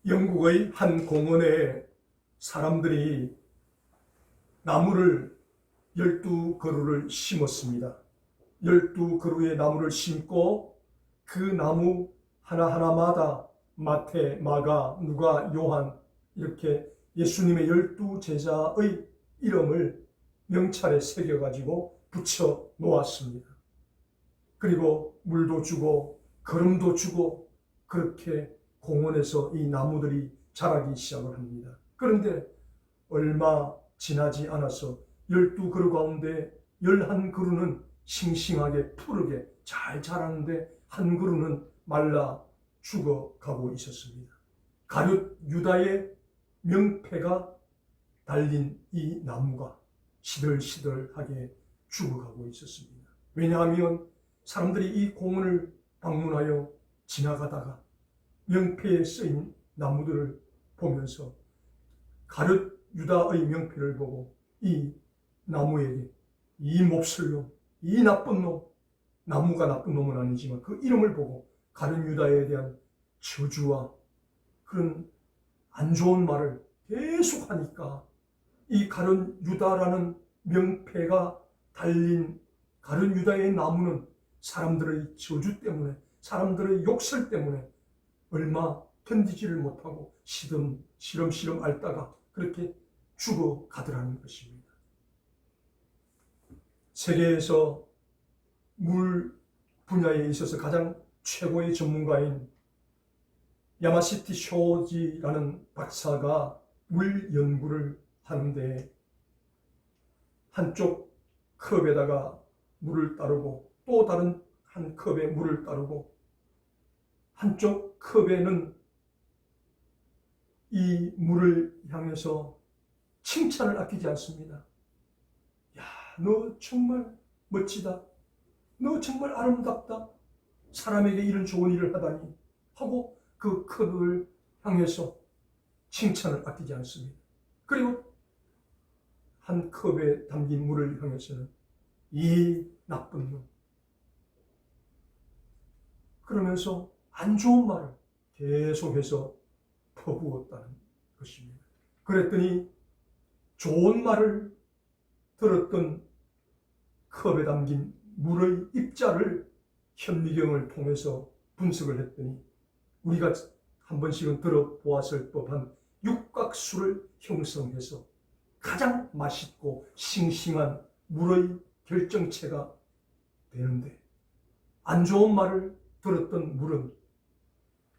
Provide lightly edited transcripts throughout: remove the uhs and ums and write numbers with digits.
영국의 한 공원에 사람들이 나무를 12그루를 심었습니다. 12그루의 나무를 심고 그 나무 하나하나마다 마태, 마가, 누가, 요한 이렇게 예수님의 12제자의 이름을 명찰에 새겨가지고 붙여 놓았습니다. 그리고 물도 주고 거름도 주고 그렇게 공원에서 이 나무들이 자라기 시작을 합니다. 그런데 얼마 지나지 않아서 12그루 가운데 11그루는 싱싱하게 푸르게 잘 자라는데 한 그루는 말라 죽어가고 있었습니다. 가룟 유다의 명패가 달린 이 나무가 시들시들하게 죽어가고 있었습니다. 왜냐하면 사람들이 이 공원을 방문하여 지나가다가 명패에 쓰인 나무들을 보면서 가룟 유다의 명패를 보고 이 나무에게 이 몹쓸 놈, 이 나쁜 놈, 나무가 나쁜 놈은 아니지만 그 이름을 보고 가룟 유다에 대한 저주와 그런 안 좋은 말을 계속 하니까 이 가룟 유다라는 명패가 달린 가룟 유다의 나무는 사람들의 저주 때문에, 사람들의 욕설 때문에 얼마 견디지를 못하고 시름시름 앓다가 그렇게 죽어가더라는 것입니다. 세계에서 물 분야에 있어서 가장 최고의 전문가인 야마시티 쇼지라는 박사가 물 연구를 하는데 한쪽 컵에다가 물을 따르고 또 다른 한 컵에 물을 따르고 한쪽 컵에는 이 물을 향해서 칭찬을 아끼지 않습니다. 야, 너 정말 멋지다. 너 정말 아름답다. 사람에게 이런 좋은 일을 하다니 하고 그 컵을 향해서 칭찬을 아끼지 않습니다. 그리고 한 컵에 담긴 물을 향해서는 이 나쁜 놈. 그러면서 안 좋은 말을 계속해서 퍼부었다는 것입니다. 그랬더니 좋은 말을 들었던 컵에 담긴 물의 입자를 현미경을 통해서 분석을 했더니 우리가 한 번씩은 들어보았을 법한 육각수를 형성해서 가장 맛있고 싱싱한 물의 결정체가 되는데 안 좋은 말을 들었던 물은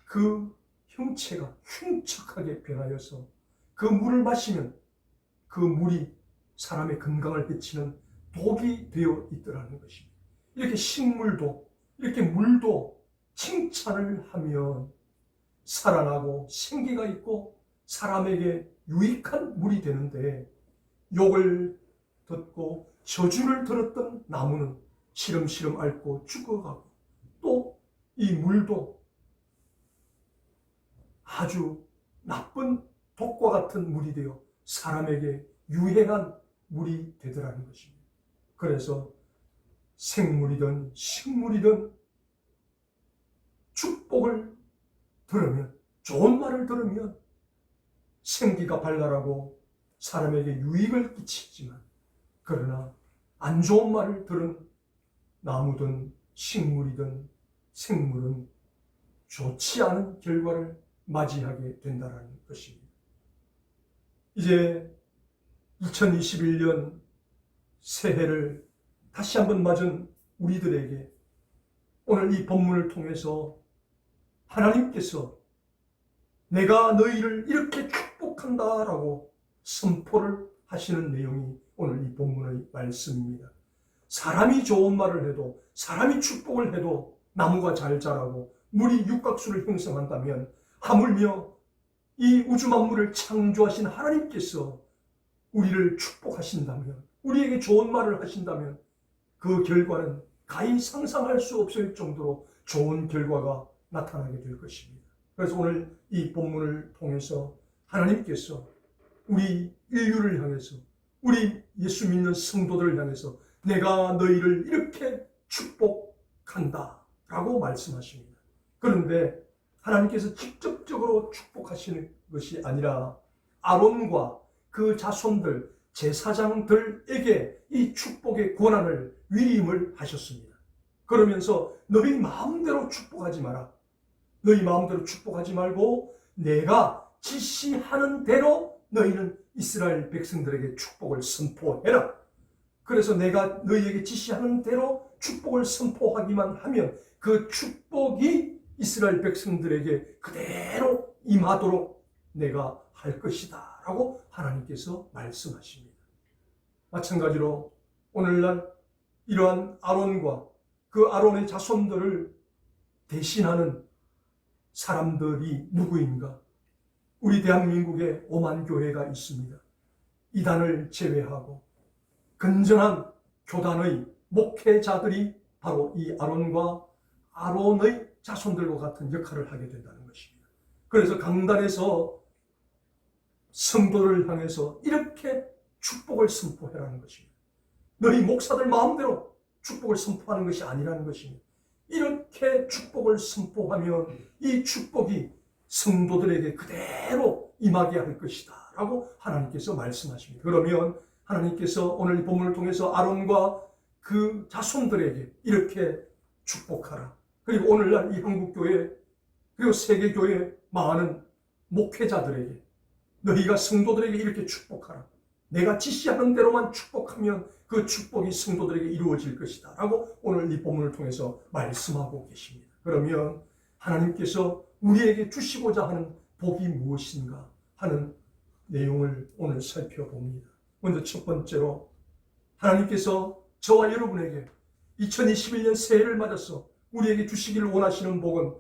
그 형체가 흉측하게 변하여서 그 물을 마시면 그 물이 사람의 건강을 해치는 독이 되어 있더라는 것입니다. 이렇게 식물도 이렇게 물도 칭찬을 하면 살아나고 생기가 있고 사람에게 유익한 물이 되는데 욕을 듣고 저주를 들었던 나무는 시름시름 앓고 죽어가고 또 이 물도 아주 나쁜 독과 같은 물이 되어 사람에게 유해한 물이 되더라는 것입니다. 그래서 생물이든 식물이든 축복을 들으면, 좋은 말을 들으면 생기가 발랄하고 사람에게 유익을 끼치지만 그러나 안 좋은 말을 들은 나무든 식물이든 생물은 좋지 않은 결과를 맞이하게 된다는 것입니다. 이제 2021년 새해를 다시 한번 맞은 우리들에게 오늘 이 본문을 통해서 하나님께서 내가 너희를 이렇게 축복한다라고 선포를 하시는 내용이 오늘 이 본문의 말씀입니다. 사람이 좋은 말을 해도, 사람이 축복을 해도 나무가 잘 자라고 물이 육각수를 형성한다면 하물며 이 우주 만물을 창조하신 하나님께서 우리를 축복하신다면, 우리에게 좋은 말을 하신다면 그 결과는 가히 상상할 수 없을 정도로 좋은 결과가 나타나게 될 것입니다. 그래서 오늘 이 본문을 통해서 하나님께서 우리 인류를 향해서, 우리 예수 믿는 성도들을 향해서 내가 너희를 이렇게 축복한다 라고 말씀하십니다. 그런데 하나님께서 직접적으로 축복하시는 것이 아니라 아론과 그 자손들, 제사장들에게 이 축복의 권한을 위임을 하셨습니다. 그러면서 너희 마음대로 축복하지 마라. 너희 마음대로 축복하지 말고 내가 지시하는 대로 너희는 이스라엘 백성들에게 축복을 선포해라. 그래서 내가 너희에게 지시하는 대로 축복을 선포하기만 하면 그 축복이 이스라엘 백성들에게 그대로 임하도록 내가 할 것이다 라고 하나님께서 말씀하십니다. 마찬가지로 오늘날 이러한 아론과 그 아론의 자손들을 대신하는 사람들이 누구인가? 우리 대한민국에 5만 교회가 있습니다. 이단을 제외하고 건전한 교단의 목회자들이 바로 이 아론과 아론의 자손들과 같은 역할을 하게 된다는 것입니다. 그래서 강단에서 성도를 향해서 이렇게 축복을 선포해라는 것입니다. 너희 목사들 마음대로 축복을 선포하는 것이 아니라는 것입니다. 이렇게 축복을 선포하면 이 축복이 성도들에게 그대로 임하게 할 것이다 라고 하나님께서 말씀하십니다. 그러면 하나님께서 오늘 이 본문을 통해서 아론과 그 자손들에게 이렇게 축복하라. 그리고 오늘날 이 한국교회 그리고 세계교회 많은 목회자들에게 너희가 성도들에게 이렇게 축복하라. 내가 지시하는 대로만 축복하면 그 축복이 성도들에게 이루어질 것이다 라고 오늘 이 본문을 통해서 말씀하고 계십니다. 그러면 하나님께서 우리에게 주시고자 하는 복이 무엇인가 하는 내용을 오늘 살펴봅니다. 먼저 첫 번째로 하나님께서 저와 여러분에게 2021년 새해를 맞아서 우리에게 주시기를 원하시는 복은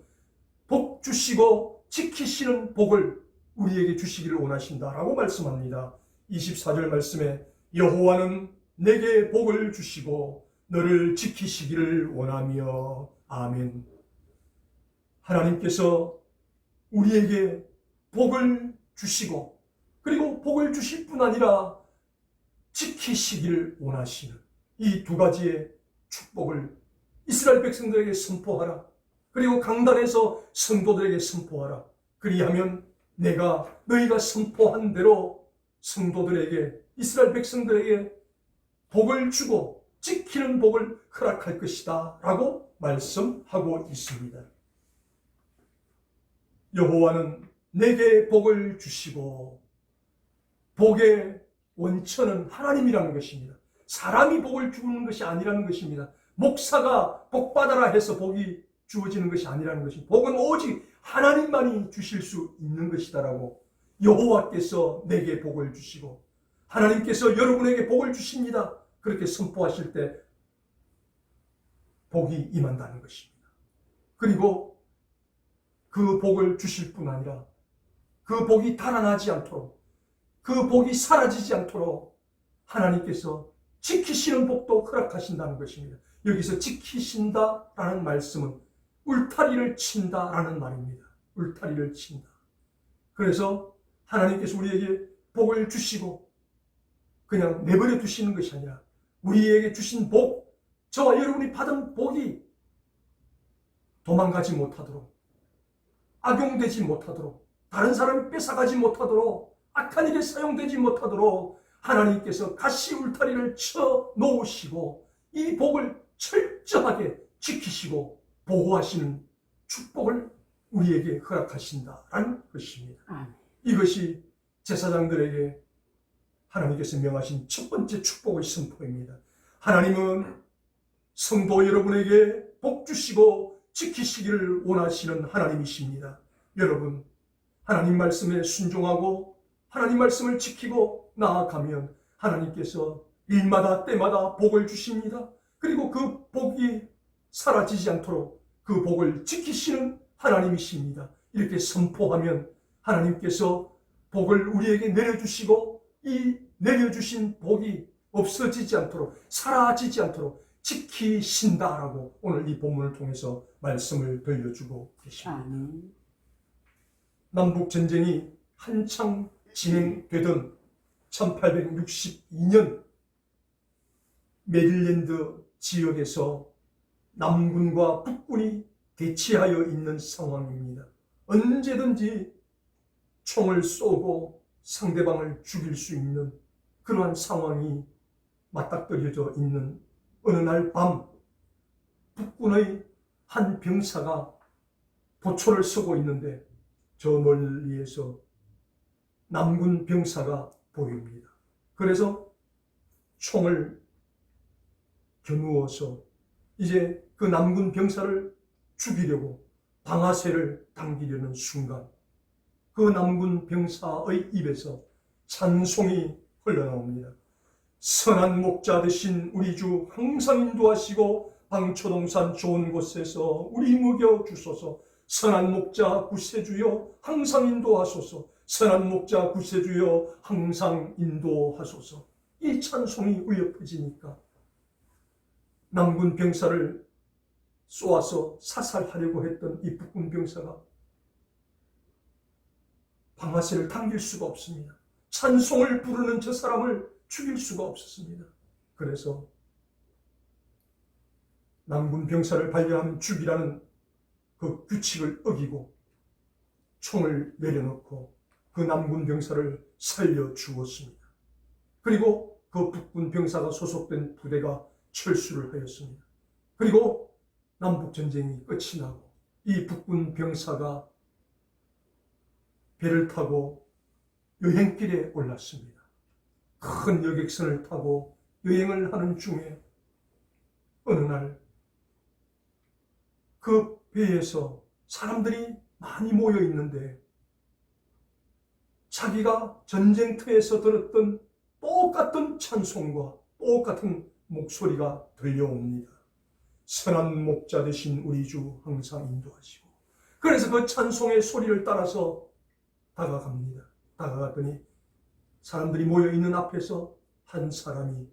복 주시고 지키시는 복을 우리에게 주시기를 원하신다라고 말씀합니다. 24절 말씀에 여호와는 내게 복을 주시고 너를 지키시기를 원하며 아멘. 하나님께서 우리에게 복을 주시고 그리고 복을 주실 뿐 아니라 지키시기를 원하시는 이 두 가지의 축복을 이스라엘 백성들에게 선포하라. 그리고 강단에서 성도들에게 선포하라. 그리하면 내가 너희가 선포한 대로 성도들에게 이스라엘 백성들에게 복을 주고 지키는 복을 허락할 것이다 라고 말씀하고 있습니다. 여호와는 내게 복을 주시고 복의 원천은 하나님이라는 것입니다. 사람이 복을 주는 것이 아니라는 것입니다. 목사가 복 받아라 해서 복이 주어지는 것이 아니라는 것입니다. 복은 오직 하나님만이 주실 수 있는 것이다라고 여호와께서 내게 복을 주시고 하나님께서 여러분에게 복을 주십니다. 그렇게 선포하실 때 복이 임한다는 것입니다. 그리고 그 복을 주실 뿐 아니라 그 복이 달아나지 않도록 그 복이 사라지지 않도록 하나님께서 지키시는 복도 허락하신다는 것입니다. 여기서 지키신다라는 말씀은 울타리를 친다라는 말입니다. 울타리를 친다. 그래서 하나님께서 우리에게 복을 주시고 그냥 내버려 두시는 것이 아니라 우리에게 주신 복, 저와 여러분이 받은 복이 도망가지 못하도록 악용되지 못하도록 다른 사람이 뺏어가지 못하도록 악한 일에 사용되지 못하도록 하나님께서 가시 울타리를 쳐 놓으시고 이 복을 철저하게 지키시고 보호하시는 축복을 우리에게 허락하신다라는 것입니다. 이것이 제사장들에게 하나님께서 명하신 첫 번째 축복의 선포입니다. 하나님은 성도 여러분에게 복 주시고 지키시기를 원하시는 하나님이십니다. 여러분, 하나님 말씀에 순종하고 하나님 말씀을 지키고 나아가면 하나님께서 일마다 때마다 복을 주십니다. 그리고 그 복이 사라지지 않도록 그 복을 지키시는 하나님이십니다. 이렇게 선포하면 하나님께서 복을 우리에게 내려주시고 이 내려주신 복이 없어지지 않도록 사라지지 않도록 지키신다라고 오늘 이 본문을 통해서 말씀을 들려주고 계십니다. 남북전쟁이 한창 진행되던 1862년 메릴랜드 지역에서 남군과 북군이 대치하여 있는 상황입니다. 언제든지 총을 쏘고 상대방을 죽일 수 있는 그러한 상황이 맞닥뜨려져 있는 어느 날 밤, 북군의 한 병사가 도초를 서고 있는데 저 멀리에서 남군 병사가 보입니다. 그래서 총을 겨누어서 이제 그 남군 병사를 죽이려고 방아쇠를 당기려는 순간 그 남군 병사의 입에서 찬송이 흘러나옵니다. 선한 목자 되신 우리 주 항상 인도하시고 방초동산 좋은 곳에서 우리 먹여 주소서. 선한 목자 구세주여 항상 인도하소서. 선한 목자 구세주여 항상 인도하소서. 이 찬송이 울려 퍼지니까 남군 병사를 쏘아서 사살하려고 했던 이 북군 병사가 방아쇠를 당길 수가 없습니다. 찬송을 부르는 저 사람을 죽일 수가 없었습니다. 그래서 남군 병사를 발견하면 죽이라는 그 규칙을 어기고 총을 내려놓고 그 남군 병사를 살려 주었습니다. 그리고 그 북군 병사가 소속된 부대가 철수를 하였습니다. 그리고 남북전쟁이 끝이 나고 이 북군 병사가 배를 타고 여행길에 올랐습니다. 큰 여객선을 타고 여행을 하는 중에 어느 날 그 배에서 사람들이 많이 모여 있는데 자기가 전쟁터에서 들었던 똑같은 찬송과 똑같은 목소리가 들려옵니다. 선한 목자 되신 우리 주 항상 인도하시고. 그래서 그 찬송의 소리를 따라서 다가갑니다. 다가갔더니 사람들이 모여있는 앞에서 한 사람이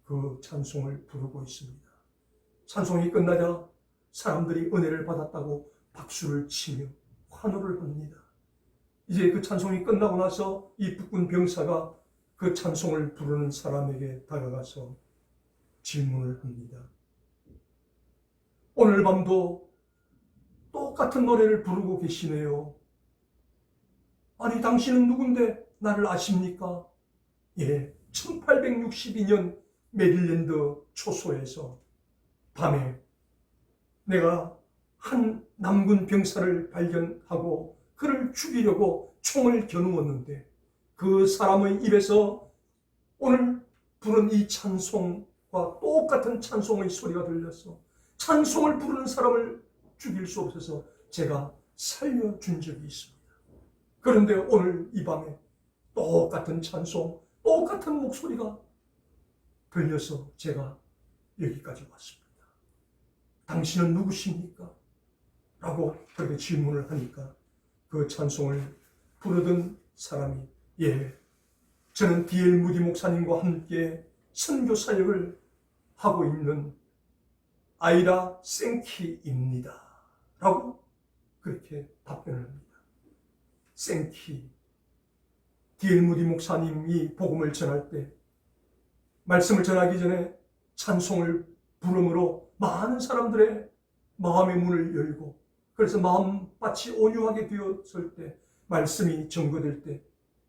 그 찬송을 부르고 있습니다. 찬송이 끝나자 사람들이 은혜를 받았다고 박수를 치며 환호를 합니다. 이제 그 찬송이 끝나고 나서 이 북군 병사가 그 찬송을 부르는 사람에게 다가가서 질문을 합니다. 오늘 밤도 똑같은 노래를 부르고 계시네요. 아니, 당신은 누군데 나를 아십니까? 예, 1862년 메릴랜드 초소에서 밤에 내가 한 남군 병사를 발견하고 그를 죽이려고 총을 겨누었는데 그 사람의 입에서 오늘 부른 이 찬송과 똑같은 찬송의 소리가 들렸어. 찬송을 부르는 사람을 죽일 수 없어서 제가 살려준 적이 있습니다. 그런데 오늘 이 밤에 똑같은 찬송, 똑같은 목소리가 들려서 제가 여기까지 왔습니다. 당신은 누구십니까? 라고 그렇게 질문을 하니까 그 찬송을 부르던 사람이 예, 저는 D.L. 무디 목사님과 함께 선교 사역을 하고 있는 아이라 생키입니다. 라고 그렇게 답변을 합니다. 생키. D.L. 무디 목사님이 복음을 전할 때 말씀을 전하기 전에 찬송을 부름으로 많은 사람들의 마음의 문을 열고 그래서 마음밭이 온유하게 되었을 때 말씀이 전거될 때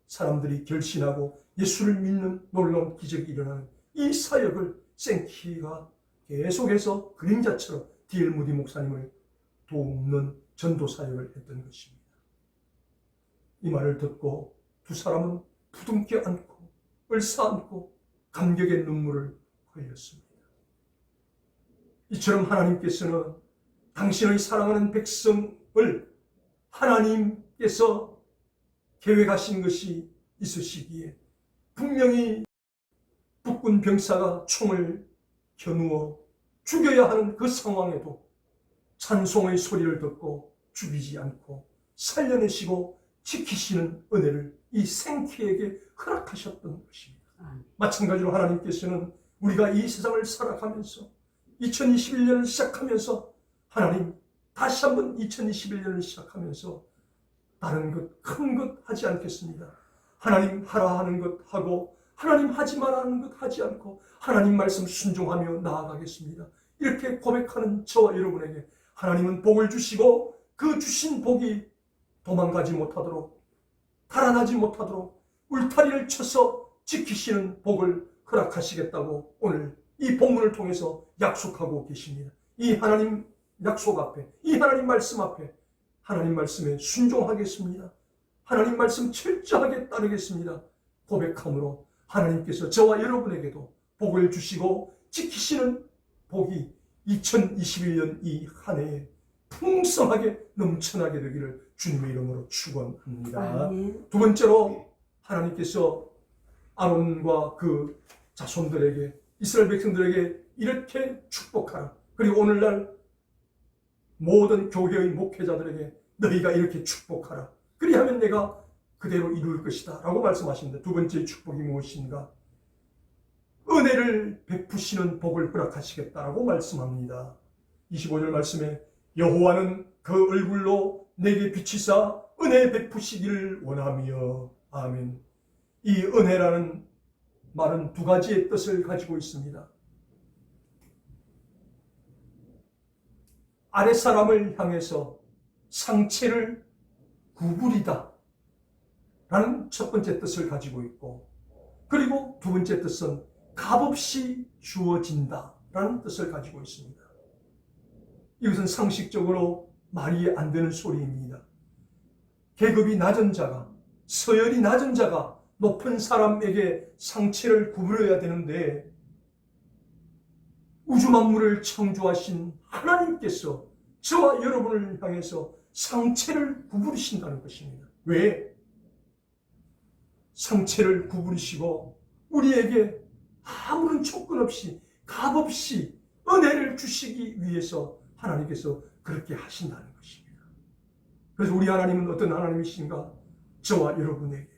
사람들이 결신하고 예수를 믿는 놀라운 기적이 일어나는 이 사역을 생키가 계속해서 그림자처럼 D.L. 무디 목사님을 돕는 전도 사역을 했던 것입니다. 이 말을 듣고 두 사람은 부둥켜 안고 얼싸안고 감격의 눈물을 흘렸습니다. 이처럼 하나님께서는 당신의 사랑하는 백성을 하나님께서 계획하신 것이 있으시기에 분명히 북군 병사가 총을 겨누어 죽여야 하는 그 상황에도 찬송의 소리를 듣고 죽이지 않고 살려내시고 지키시는 은혜를 이 생키에게 허락하셨던 것입니다. 마찬가지로 하나님께서는 우리가 이 세상을 살아가면서 2021년을 시작하면서 하나님 다시 한번 2021년을 시작하면서 다른 것, 큰 것 하지 않겠습니다. 하나님 하라 하는 것 하고 하나님 하지 마라 하는 것 하지 않고 하나님 말씀 순종하며 나아가겠습니다. 이렇게 고백하는 저와 여러분에게 하나님은 복을 주시고 그 주신 복이 도망가지 못하도록, 달아나지 못하도록 울타리를 쳐서 지키시는 복을 허락하시겠다고 오늘 이 본문을 통해서 약속하고 계십니다. 이 하나님 약속 앞에, 이 하나님 말씀 앞에, 하나님 말씀에 순종하겠습니다. 하나님 말씀 철저하게 따르겠습니다. 고백함으로 하나님께서 저와 여러분에게도 복을 주시고 지키시는 복이 2021년 이 한 해에 풍성하게 넘쳐나게 되기를 주님의 이름으로 축원합니다. 두 번째로 하나님께서 아론과 그 자손들에게, 이스라엘 백성들에게 이렇게 축복하라. 그리고 오늘날 모든 교회의 목회자들에게 너희가 이렇게 축복하라. 그리하면 내가 그대로 이룰 것이다 라고 말씀하십니다. 두 번째 축복이 무엇인가? 은혜를 베푸시는 복을 허락하시겠다라고 말씀합니다. 25절 말씀에 여호와는 그 얼굴로 내게 비치사 은혜 베푸시기를 원하며. 아멘. 이 은혜라는 말은 두 가지의 뜻을 가지고 있습니다. 아랫사람을 향해서 상체를 구부리다 라는 첫 번째 뜻을 가지고 있고, 그리고 두 번째 뜻은 값없이 주어진다 라는 뜻을 가지고 있습니다. 이것은 상식적으로 말이 안 되는 소리입니다. 계급이 낮은 자가, 서열이 낮은 자가 높은 사람에게 상체를 구부려야 되는데, 우주 만물을 창조하신 하나님께서 저와 여러분을 향해서 상체를 구부리신다는 것입니다. 왜? 상체를 구부리시고 우리에게 아무런 조건 없이 값없이 은혜를 주시기 위해서 하나님께서 그렇게 하신다는 것입니다. 그래서 우리 하나님은 어떤 하나님이신가? 저와 여러분에게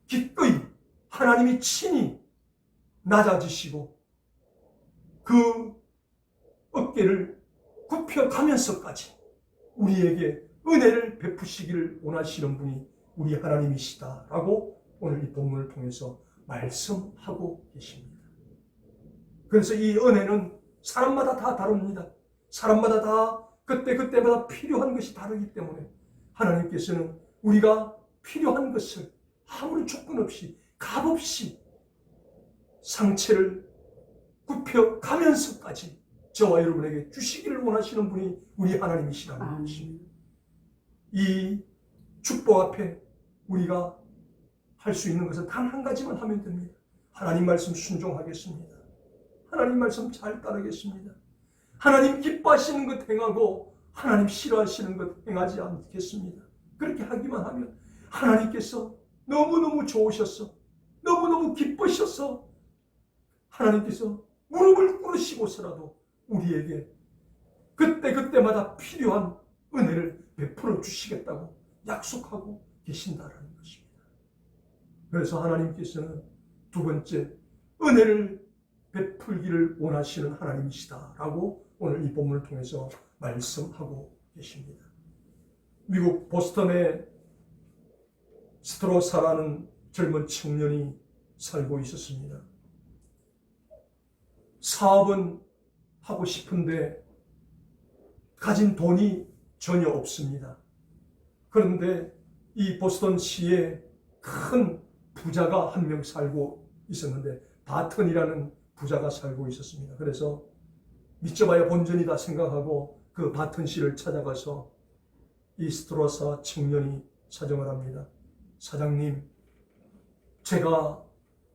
기꺼이 하나님이 친히 낮아지시고 그 어깨를 굽혀가면서까지 우리에게 은혜를 베푸시기를 원하시는 분이 우리 하나님이시다라고 오늘 이 본문을 통해서 말씀하고 계십니다. 그래서 이 은혜는 사람마다 다 다릅니다. 사람마다 다 그때마다 필요한 것이 다르기 때문에 하나님께서는 우리가 필요한 것을 아무런 조건 없이 값없이 상체를 굽혀가면서까지 저와 여러분에게 주시기를 원하시는 분이 우리 하나님이시라는 것입니다. 이 축복 앞에 우리가 할 수 있는 것은 단 한 가지만 하면 됩니다. 하나님 말씀 순종하겠습니다. 하나님 말씀 잘 따르겠습니다. 하나님 기뻐하시는 것 행하고 하나님 싫어하시는 것 행하지 않겠습니다. 그렇게 하기만 하면 하나님께서 너무너무 좋으셔서 너무너무 기쁘셔서 하나님께서 무릎을 꿇으시고서라도 우리에게 그때마다 필요한 은혜를 베풀어 주시겠다고 약속하고 계신다는 것입니다. 그래서 하나님께서는 두 번째, 은혜를 베풀기를 원하시는 하나님이시다라고 오늘 이 본문을 통해서 말씀하고 계십니다. 미국 보스턴에 스트로사라는 젊은 청년이 살고 있었습니다. 사업은 하고 싶은데 가진 돈이 전혀 없습니다. 그런데 이 보스턴시에 큰 부자가 한 명 살고 있었는데 바튼이라는 부자가 살고 있었습니다. 그래서 믿져봐야 본전이다 생각하고 그 바튼 씨를 찾아가서 이 스트로사 청년이 사정을 합니다. 사장님, 제가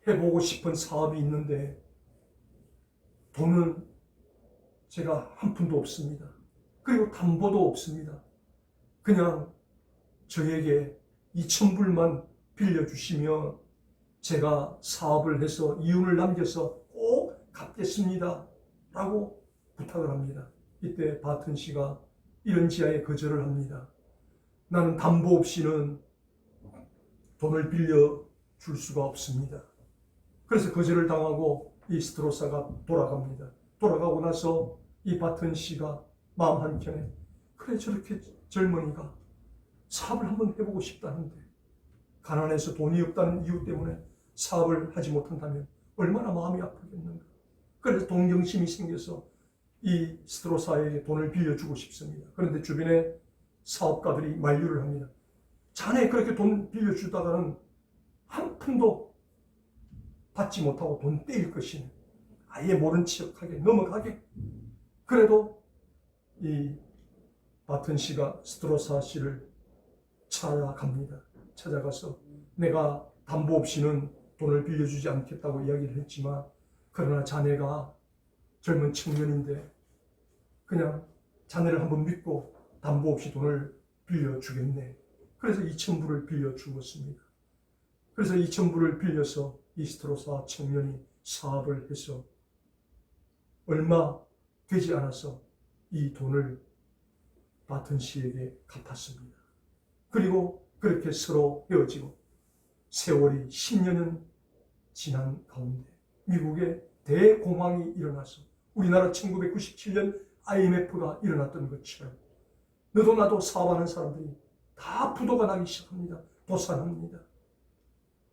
해보고 싶은 사업이 있는데 돈은 제가 한 푼도 없습니다. 그리고 담보도 없습니다. 그냥 저에게 2,000불만 빌려주시면 제가 사업을 해서 이윤을 남겨서 꼭 갚겠습니다 라고 부탁을 합니다. 이때 바튼 씨가 이런 지하에 거절을 합니다. 나는 담보 없이는 돈을 빌려줄 수가 없습니다. 그래서 거절을 당하고 이 스트로사가 돌아갑니다. 돌아가고 나서 이 바튼 씨가 마음 한켠에 그래, 저렇게 젊은이가 사업을 한번 해보고 싶다는데 가난해서 돈이 없다는 이유 때문에 사업을 하지 못한다면 얼마나 마음이 아프겠는가. 그래서 동정심이 생겨서 이 스드로사에게 돈을 빌려주고 싶습니다. 그런데 주변에 사업가들이 만류를 합니다. 자네 그렇게 돈 빌려주다가는 한 푼도 받지 못하고 돈 떼일 것이네. 아예 모른 척하게 넘어가게. 그래도 이 바튼 씨가 스드로사 씨를 찾아갑니다. 찾아가서 내가 담보 없이는 돈을 빌려주지 않겠다고 이야기를 했지만, 그러나 자네가 젊은 청년인데 그냥 자네를 한번 믿고 담보 없이 돈을 빌려주겠네. 그래서 2,000불을 빌려주었습니다. 그래서 2,000불을 빌려서 이 스드로사 청년이 사업을 해서 얼마 되지 않아서 이 돈을 바튼 씨에게 갚았습니다. 그리고 그렇게 서로 헤어지고 세월이 10년은 지난 가운데 미국에 대공황이 일어나서 우리나라 1997년 IMF가 일어났던 것처럼 너도 나도 사업하는 사람들이 다 부도가 나기 시작합니다. 도산합니다.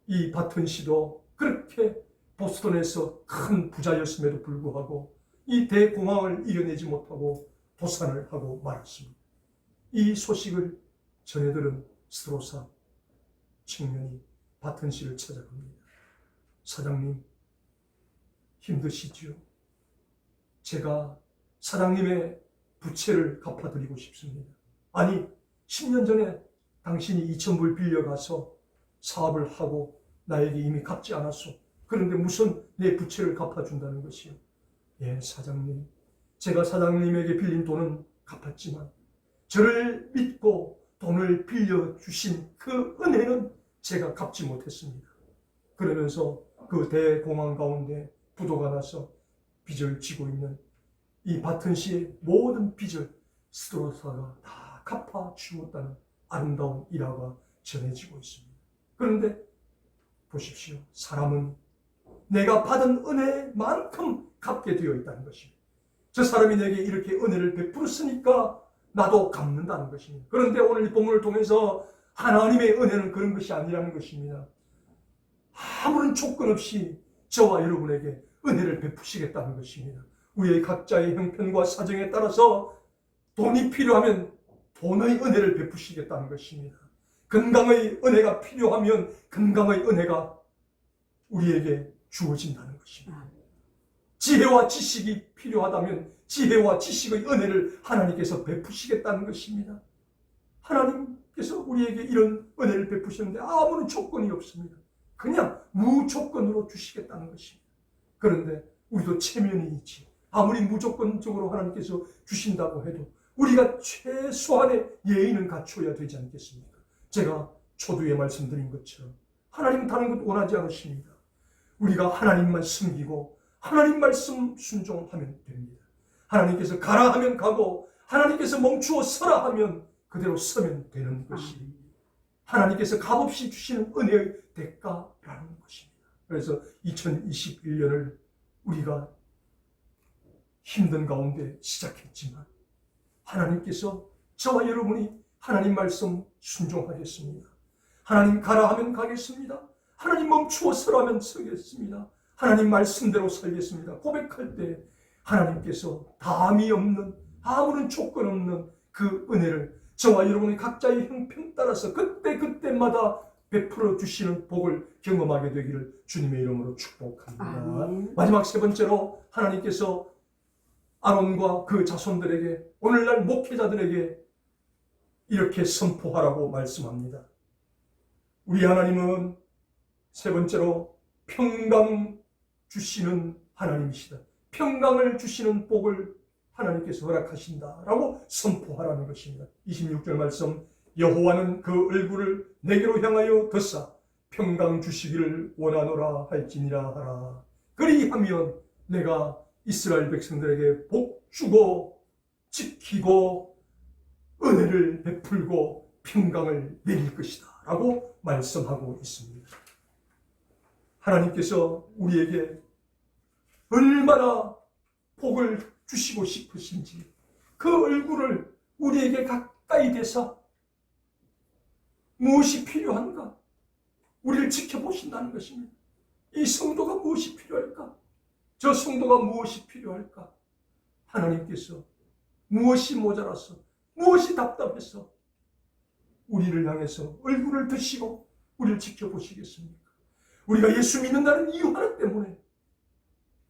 이 바튼 씨도 그렇게 보스턴에서 큰 부자였음에도 불구하고 이 대공황을 이겨내지 못하고 도산을 하고 말았습니다. 이 소식을 전해들은 스드로사 청년이 바튼 씨를 찾아갑니다. 사장님, 힘드시지요? 제가 사장님의 부채를 갚아드리고 싶습니다. 아니, 10년 전에 당신이 2,000불 빌려가서 사업을 하고 나에게 이미 갚지 않았소. 그런데 무슨 내 부채를 갚아준다는 것이요? 예, 사장님. 제가 사장님에게 빌린 돈은 갚았지만 저를 믿고 돈을 빌려주신 그 은혜는 제가 갚지 못했습니다. 그러면서 그 대공황 가운데 부도가 나서 빚을 지고 있는 이 바튼 씨의 모든 빚을 스드로사가 다 갚아주었다는 아름다운 일화가 전해지고 있습니다. 그런데 보십시오. 사람은 내가 받은 은혜만큼 갚게 되어 있다는 것입니다. 저 사람이 내게 이렇게 은혜를 베풀었으니까 나도 갚는다는 것입니다. 그런데 오늘 이 본문을 통해서 하나님의 은혜는 그런 것이 아니라는 것입니다. 아무런 조건 없이 저와 여러분에게 은혜를 베푸시겠다는 것입니다. 우리의 각자의 형편과 사정에 따라서 돈이 필요하면 돈의 은혜를 베푸시겠다는 것입니다. 건강의 은혜가 필요하면 건강의 은혜가 우리에게 주어진다는 것입니다. 지혜와 지식이 필요하다면 지혜와 지식의 은혜를 하나님께서 베푸시겠다는 것입니다. 하나님께서 우리에게 이런 은혜를 베푸시는데 아무런 조건이 없습니다. 그냥 무조건으로 주시겠다는 것입니다. 그런데 우리도 체면이 있지. 아무리 무조건적으로 하나님께서 주신다고 해도 우리가 최소한의 예의는 갖춰야 되지 않겠습니까? 제가 초두에 말씀드린 것처럼 하나님 다른 것 원하지 않으십니다. 우리가 하나님만 섬기고 하나님 말씀 순종하면 됩니다. 하나님께서 가라 하면 가고 하나님께서 멈추어 서라 하면 그대로 서면 되는 것이 하나님께서 값없이 주시는 은혜의 대가라는 것입니다. 그래서 2021년을 우리가 힘든 가운데 시작했지만 하나님께서 저와 여러분이 하나님 말씀 순종하겠습니다. 하나님 가라 하면 가겠습니다. 하나님 멈추어 서라면 서겠습니다. 하나님 말씀대로 살겠습니다. 고백할 때 하나님께서 담이 없는 아무런 조건 없는 그 은혜를 저와 여러분의 각자의 형편 따라서 그때그때마다 베풀어 주시는 복을 경험하게 되기를 주님의 이름으로 축복합니다. 아멘. 마지막 세 번째로 하나님께서 아론과 그 자손들에게 오늘날 목회자들에게 이렇게 선포하라고 말씀합니다. 우리 하나님은 세 번째로 평강 주시는 하나님이시다. 평강을 주시는 복을 하나님께서 허락하신다라고 선포하라는 것입니다. 26절 말씀, 여호와는 그 얼굴을 내게로 향하여 드사 평강 주시기를 원하노라 할지니라 하라. 그리하면 내가 이스라엘 백성들에게 복 주고 지키고 은혜를 베풀고 평강을 내릴 것이다 라고 말씀하고 있습니다. 하나님께서 우리에게 얼마나 복을 주시고 싶으신지 그 얼굴을 우리에게 가까이 대서 무엇이 필요한가? 우리를 지켜보신다는 것입니다. 이 성도가 무엇이 필요할까? 저 성도가 무엇이 필요할까? 하나님께서 무엇이 모자라서, 무엇이 답답해서 우리를 향해서 얼굴을 드시고 우리를 지켜보시겠습니까? 우리가 예수 믿는다는 이유 하나 때문에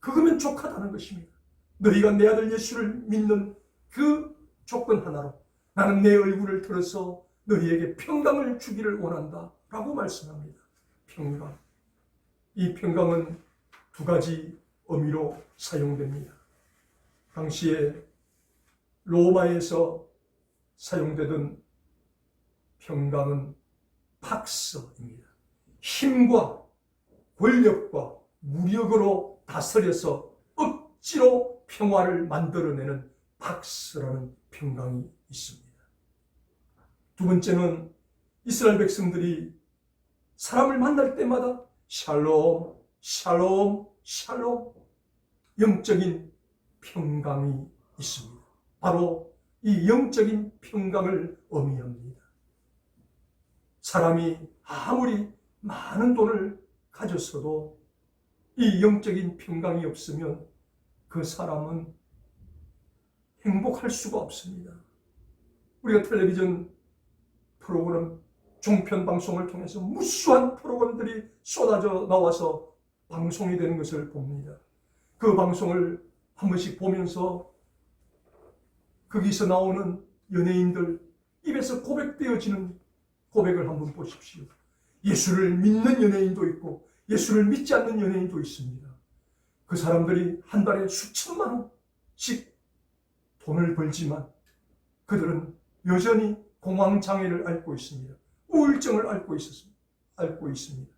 그거면 족하다는 것입니다. 너희가 내 아들 예수를 믿는 그 조건 하나로 나는 내 얼굴을 들어서 너희에게 평강을 주기를 원한다 라고 말씀합니다. 평강. 이 평강은 두 가지 의미로 사용됩니다. 당시에 로마에서 사용되던 평강은 팍스입니다. 힘과 권력과 무력으로 다스려서 억지로 평화를 만들어내는 팍스라는 평강이 있습니다. 두 번째는 이스라엘 백성들이 사람을 만날 때마다 샬롬, 샬롬, 샬롬, 영적인 평강이 있습니다. 바로 이 영적인 평강을 의미합니다. 사람이 아무리 많은 돈을 가졌어도 이 영적인 평강이 없으면 그 사람은 행복할 수가 없습니다. 우리가 텔레비전 프로그램, 종편 방송을 통해서 무수한 프로그램들이 쏟아져 나와서 방송이 되는 것을 봅니다. 그 방송을 한 번씩 보면서 거기서 나오는 연예인들 입에서 고백되어지는 고백을 한번 보십시오. 예수를 믿는 연예인도 있고 예수를 믿지 않는 연예인도 있습니다. 그 사람들이 한 달에 수천만 원씩 돈을 벌지만 그들은 여전히 공황장애를 앓고 있습니다. 우울증을 앓고 있습니다.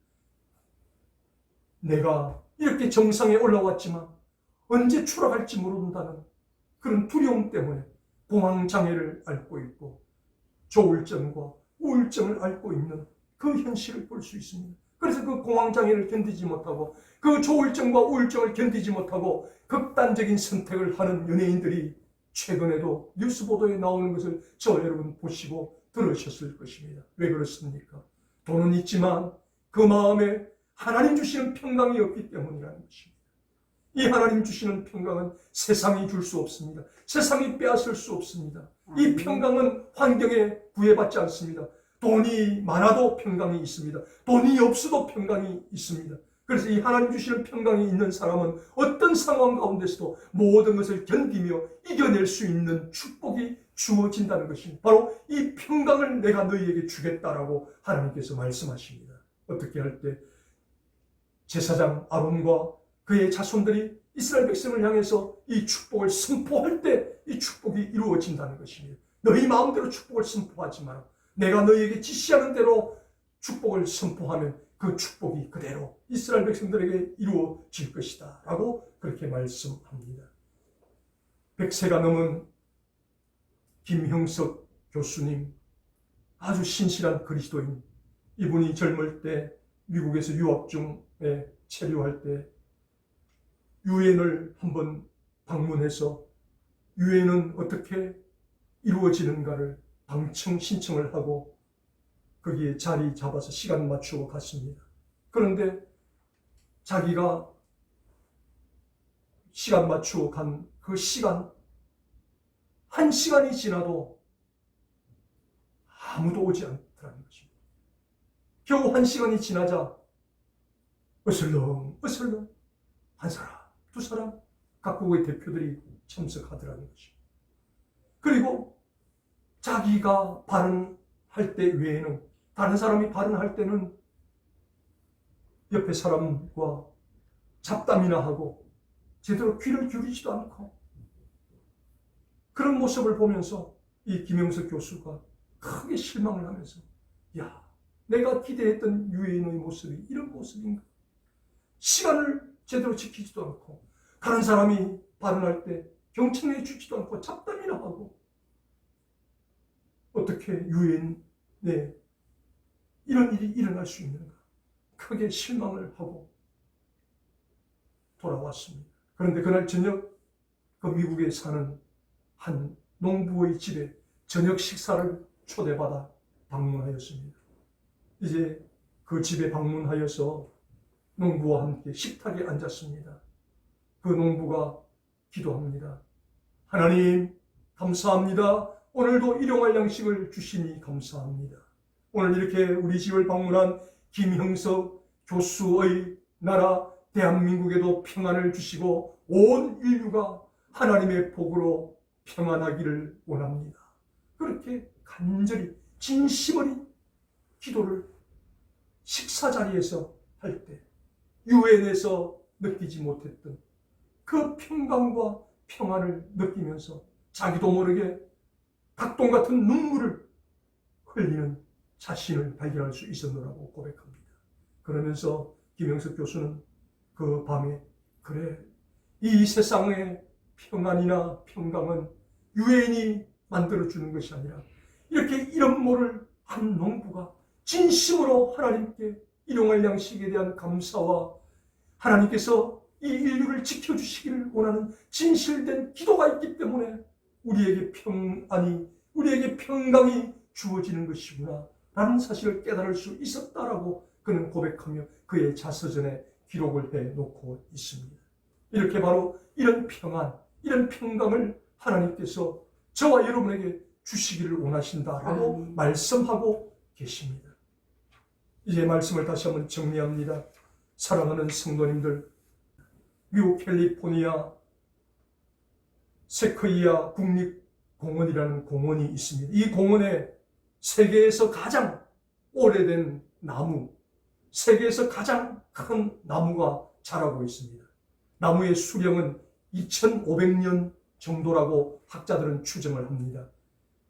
내가 이렇게 정상에 올라왔지만 언제 추락할지 모른다는 그런 두려움 때문에 공황장애를 앓고 있고 조울증과 우울증을 앓고 있는 그 현실을 볼 수 있습니다. 그래서 그 공황장애를 견디지 못하고 그 조울증과 우울증을 견디지 못하고 극단적인 선택을 하는 연예인들이 최근에도 뉴스 보도에 나오는 것을 저 여러분 보시고 들으셨을 것입니다. 왜 그렇습니까? 돈은 있지만 그 마음에 하나님 주시는 평강이 없기 때문이라는 것입니다. 이 하나님 주시는 평강은 세상이 줄 수 없습니다. 세상이 빼앗을 수 없습니다. 이 평강은 환경에 구애받지 않습니다. 돈이 많아도 평강이 있습니다. 돈이 없어도 평강이 있습니다. 그래서 이 하나님 주시는 평강이 있는 사람은 어떤 상황 가운데서도 모든 것을 견디며 이겨낼 수 있는 축복이 주어진다는 것입니다. 바로 이 평강을 내가 너희에게 주겠다라고 하나님께서 말씀하십니다. 어떻게 할 때? 제사장 아론과 그의 자손들이 이스라엘 백성을 향해서 이 축복을 선포할 때 이 축복이 이루어진다는 것입니다. 너희 마음대로 축복을 선포하지 마라. 내가 너희에게 지시하는 대로 축복을 선포하면 그 축복이 그대로 이스라엘 백성들에게 이루어질 것이다 라고 그렇게 말씀합니다. 100세가 넘은 김형석 교수님, 아주 신실한 그리스도인, 이분이 젊을 때 미국에서 유학 중에 체류할 때 유엔을 한번 방문해서 유엔은 어떻게 이루어지는가를 방청 신청을 하고 거기에 자리 잡아서 시간 맞추고 갔습니다. 그런데 자기가 시간 맞추고 간 그 시간, 1시간이 지나도 아무도 오지 않더라는 것입니다. 겨우 1시간이 지나자 어슬렁 한 사람, 두 사람 각국의 대표들이 참석하더라는 것입니다. 그리고 자기가 발언할 때 외에는 다른 사람이 발언할 때는 옆에 사람과 잡담이나 하고 제대로 귀를 기울이지도 않고 그런 모습을 보면서 이 김영석 교수가 크게 실망을 하면서 야, 내가 기대했던 유엔의 모습이 이런 모습인가? 시간을 제대로 지키지도 않고 다른 사람이 발언할 때 경청해 주지도 않고 잡담이나 하고 어떻게 유엔에 이런 일이 일어날 수 있는가? 크게 실망을 하고 돌아왔습니다. 그런데 그날 저녁 그 미국에 사는 한 농부의 집에 저녁 식사를 초대받아 방문하였습니다. 이제 그 집에 방문하여서 농부와 함께 식탁에 앉았습니다. 그 농부가 기도합니다. 하나님 감사합니다. 오늘도 일용할 양식을 주시니 감사합니다. 오늘 이렇게 우리 집을 방문한 김형석 교수의 나라 대한민국에도 평안을 주시고 온 인류가 하나님의 복으로 평안하기를 원합니다. 그렇게 간절히 진심 어린 기도를 식사 자리에서 할 때 유엔에서 느끼지 못했던 그 평강과 평안을 느끼면서 자기도 모르게 닭똥 같은 눈물을 흘리는 자신을 발견할 수 있었노라고 고백합니다. 그러면서 김영석 교수는 그 밤에 그래, 이 세상의 평안이나 평강은 유엔이 만들어주는 것이 아니라 이렇게 이런 모를 한 농부가 진심으로 하나님께 일용할 양식에 대한 감사와 하나님께서 이 인류를 지켜주시기를 원하는 진실된 기도가 있기 때문에 우리에게 평안이, 우리에게 평강이 주어지는 것이구나 라는 사실을 깨달을 수 있었다라고 그는 고백하며 그의 자서전에 기록을 해놓고 있습니다. 이렇게 바로 이런 평안, 이런 평강을 하나님께서 저와 여러분에게 주시기를 원하신다라고 말씀하고 계십니다. 이제 말씀을 다시 한번 정리합니다. 사랑하는 성도님들, 미국 캘리포니아 세커이아 국립공원이라는 공원이 있습니다. 이 공원에 세계에서 가장 오래된 나무, 세계에서 가장 큰 나무가 자라고 있습니다. 나무의 수령은 2500년 정도라고 학자들은 추정을 합니다.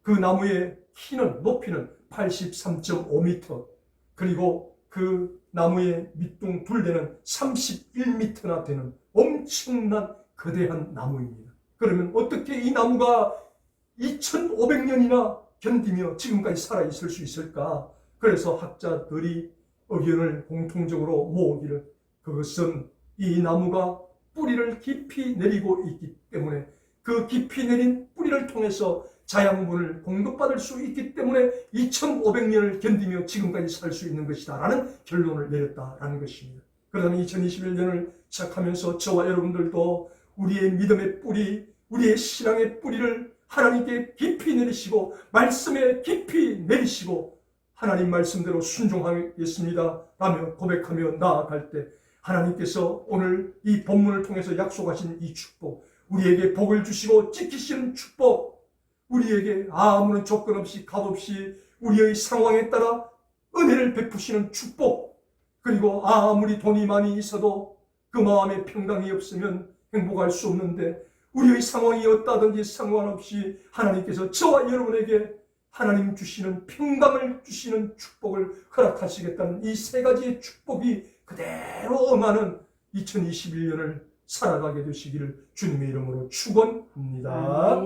그 나무의 키는, 높이는 83.5m, 그리고 그 나무의 밑둥 둘레는 31m나 되는 엄청난 거대한 나무입니다. 그러면 어떻게 이 나무가 2500년이나 견디며 지금까지 살아있을 수 있을까? 그래서 학자들이 의견을 공통적으로 모으기를, 그것은 이 나무가 뿌리를 깊이 내리고 있기 때문에 그 깊이 내린 뿌리를 통해서 자양분을 공급받을 수 있기 때문에 2500년을 견디며 지금까지 살 수 있는 것이다 라는 결론을 내렸다라는 것입니다. 그러면 2021년을 시작하면서 저와 여러분들도 우리의 믿음의 뿌리, 우리의 신앙의 뿌리를 하나님께 깊이 내리시고 말씀에 깊이 내리시고 하나님 말씀대로 순종하겠습니다 라며 고백하며 나아갈 때 하나님께서 오늘 이 본문을 통해서 약속하신 이 축복, 우리에게 복을 주시고 지키시는 축복, 우리에게 아무런 조건 없이 값없이 우리의 상황에 따라 은혜를 베푸시는 축복, 그리고 아무리 돈이 많이 있어도 그 마음에 평강이 없으면 행복할 수 없는데 우리의 상황이 어떠하든지 상관없이 하나님께서 저와 여러분에게 하나님 주시는 평강을 주시는 축복을 허락하시겠다는 이 세 가지의 축복이 그대로 응하는 2021년을 살아가게 되시기를 주님의 이름으로 축원합니다.